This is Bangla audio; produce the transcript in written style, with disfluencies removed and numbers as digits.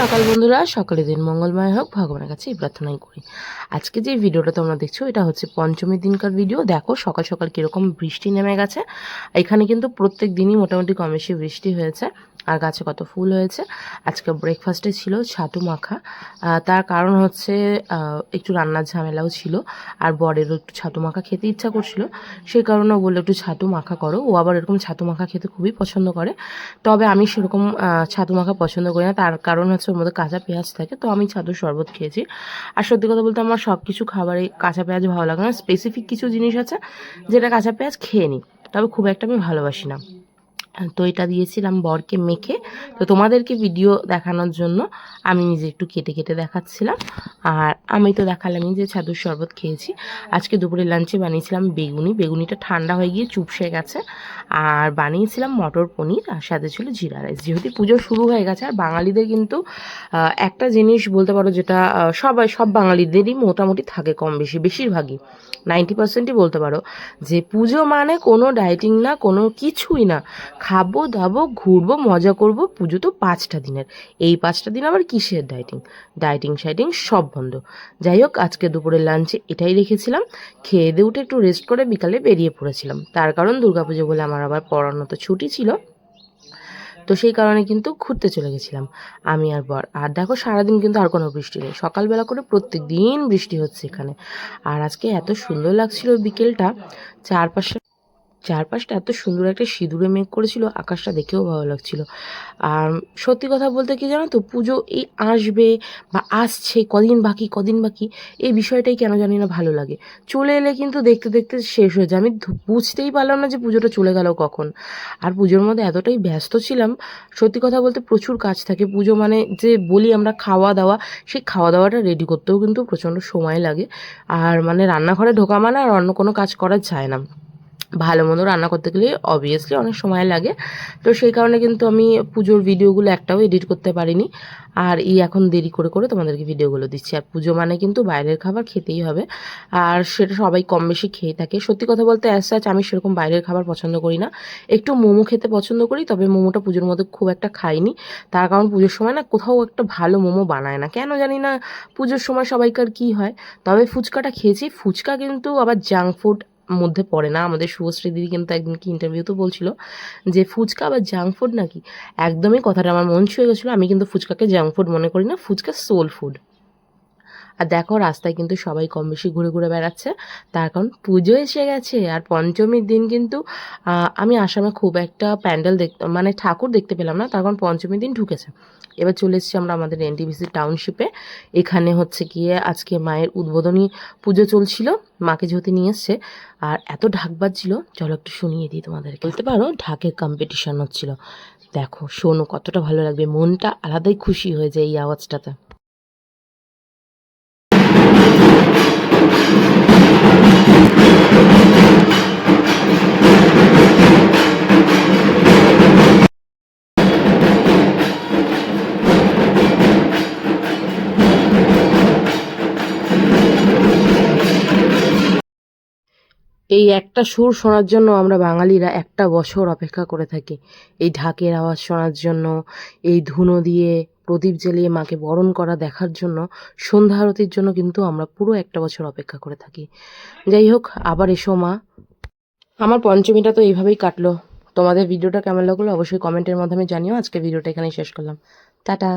সকাল বন্ধুরা, সকালের দিন মঙ্গলময় হোক, ভগবানের কাছে এই প্রার্থনাই করি। আজকে যে ভিডিওটা তোমরা দেখছো এটা হচ্ছে পঞ্চমীর দিনকার ভিডিও। দেখো সকাল সকাল কীরকম বৃষ্টি নেমে গেছে। এখানে কিন্তু প্রত্যেক দিনই মোটামুটি কম বেশি বৃষ্টি হয়েছে, আর গাছে কত ফুল হয়েছে। আজকে ব্রেকফাস্টে ছিল ছাতু মাখা। তার কারণ হচ্ছে একটু রান্নার ঝামেলাও ছিল, আর বরেরও একটু ছাতু মাখা খেতে ইচ্ছা করছিল, সেই কারণে বললো একটু ছাতু মাখা করো। ও আবার এরকম ছাতু মাখা খেতে খুবই পছন্দ করে, তবে আমি সেরকম ছাতু মাখা পছন্দ করি না। তার কারণ হচ্ছে ওর মধ্যে কাঁচা পেঁয়াজ থাকে, তো আমি ছাতুর শরবত খেয়েছি। আর সত্যি কথা বলতে আমার সব কিছু খাবারে কাঁচা পেঁয়াজ ভালো লাগে না। স্পেসিফিক কিছু জিনিস আছে যেটা কাঁচা পেঁয়াজ খেয়ে নিই, তবে খুব একটা আমি ভালোবাসি না। তো এটা দিয়েছিলাম বরকে মেখে। তো তোমাদেরকে ভিডিও দেখানোর জন্য আমি নিজে একটু কেটে কেটে দেখাচ্ছিলাম, আর আমি তো দেখালামই যে ছাতুর শরবত খেয়েছি। আজকে দুপুরে লাঞ্চে বানিয়েছিলাম বেগুনিটা ঠান্ডা হয়ে গিয়ে চুপসে গেছে, আর বানিয়েছিলাম মটর পনির, আর সাথে ছিল জিরা রাইস। যেহেতু পুজো শুরু হয়ে গেছে, আর বাঙালিদের কিন্তু একটা জিনিস বলতে পারো যেটা সব বাঙালিদেরই মোটামুটি থাকে কম বেশি, বেশিরভাগই 90%ই বলতে পারো, যে পুজো মানে কোনো ডায়েটিং না, কোনো কিছুই না, খাবো দাবো ঘুরবো মজা করব। পুজো তো 5টা দিনের, এই 5টা দিন আবার কিসের ডায়েটিং শাইটিং সব বন্ধ। যাই হোক, আজকে দুপুরের লাঞ্চে এটাই রেখেছিলাম। খেয়ে দিয়ে উঠে একটু রেস্ট করে বিকালে বেরিয়ে পড়েছিলাম, তার কারণ দুর্গাপুজো বলে আমার আবার পড়ানো তো ছুটি ছিল, তো সেই কারণে কিন্তু ঘুরতে চলে গেছিলাম আমি আর বর। আর দেখো সারাদিন কিন্তু আর কোনো বৃষ্টি নেই, সকালবেলা করে প্রত্যেক দিন বৃষ্টি হচ্ছে এখানে। আর আজকে এত সুন্দর লাগছিল বিকেলটা, চারপাশে চারপাশটা এত সুন্দর একটা সিঁদুরে মেঘ করেছিল, আকাশটা দেখেও ভালো লাগছিল। আর সত্যি কথা বলতে কি জানো তো, পুজো এই আসবে বা আসছে, কদিন বাকি এই বিষয়টাই কেন জানি না ভালো লাগে। চলে এলে কিন্তু দেখতে দেখতে শেষ হয়ে যায়, আমি বুঝতেই পারলাম না যে পুজোটা চলে গেল কখন। আর পুজোর মধ্যে এতটাই ব্যস্ত ছিলাম, সত্যি কথা বলতে প্রচুর কাজ থাকে। পুজো মানে যে বলি আমরা খাওয়া দাওয়া, সেই খাওয়া দাওয়াটা রেডি করতেও কিন্তু প্রচণ্ড সময় লাগে। আর মানে রান্নাঘরে ঢোকা মানে আর অন্য কোনো কাজ করা যায় না, ভালো মন্দ রান্না করতে গেলে অবভিয়াসলি অনেক সময় লাগে। তো সেই কারণে কিন্তু আমি পুজোর ভিডিওগুলো একটাও এডিট করতে পারিনি, আর এখন দেরি করে করে তোমাদেরকে ভিডিওগুলো দিচ্ছি। আর পুজো মানে কিন্তু বাইরের খাবার খেতেই হবে, আর সেটা সবাই কম বেশি খেয়ে থাকে। সত্যি কথা বলতে অ্যাজ সাচ আমি সেরকম বাইরের খাবার পছন্দ করি না, একটু মোমো খেতে পছন্দ করি, তবে মোমোটা পুজোর মধ্যে খুব একটা খাইনি। তার কারণ পুজোর সময় না কোথাও একটা ভালো মোমো বানায় না, কেন জানি না পুজোর সময় সবাইকার কী হয়। তবে ফুচকাটা খেয়েছি, ফুচকা কিন্তু আবার জাঙ্ক ফুড মধ্যে পড়ে না। আমাদের শুভশ্রী দিদি কিন্তু একদিন কি ইন্টারভিউতে বলছিল যে ফুচকা আবার জাঙ্ক ফুড নাকি। একদমই কথাটা আমার মন ছুঁয়ে গেছিলো। আমি কিন্তু ফুচকাকে জাঙ্ক ফুড মনে করি না, ফুচকা সোল ফুড। আর দেখো রাস্তায় কিন্তু সবাই কম বেশি ঘুরে ঘুরে বেড়াচ্ছে, তার কারণ পুজো এসে গেছে। আর পঞ্চমীর দিন কিন্তু আমি আসামে খুব একটা প্যান্ডেল মানে ঠাকুর দেখতে পেলাম না, তার কারণ পঞ্চমীর দিন ঢুকেছে। এবার চলে এসেছি আমরা আমাদের এনটিপিসি টাউনশিপে। এখানে হচ্ছে গিয়ে আজকে মায়ের উদ্বোধনী পুজো চলছিল, মাকে যেহেতু নিয়ে এসছে, আর এত ঢাক বাজছিল, চলো একটু শুনিয়ে দিই তোমাদেরকে। বলতে পারো ঢাকের কম্পিটিশন হচ্ছিল। দেখো শোনো কতটা ভালো লাগবে, মনটা আলাদাই খুশি হয়ে যায় এই আওয়াজটাতে। এই একটা সুর শোনার জন্য আমরা বাঙালিরা একটা বছর অপেক্ষা করে থাকি, এই ঢাকের আওয়াজ শোনার জন্য, এই ধুনো দিয়ে প্রদীপ জ্বালিয়ে মাকে বরণ করা দেখার জন্য, সন্ধ্যা আরতির জন্য কিন্তু আমরা পুরো একটা বছর অপেক্ষা করে থাকি। যাই হোক, আবার এসো মা। আমার পঞ্চমীটা তো এইভাবেই কাটলো। তোমাদের ভিডিওটা কেমন লাগলো অবশ্যই কমেন্টের মাধ্যমে জানিও। আজকে ভিডিওটা এখানেই শেষ করলাম, টাটা।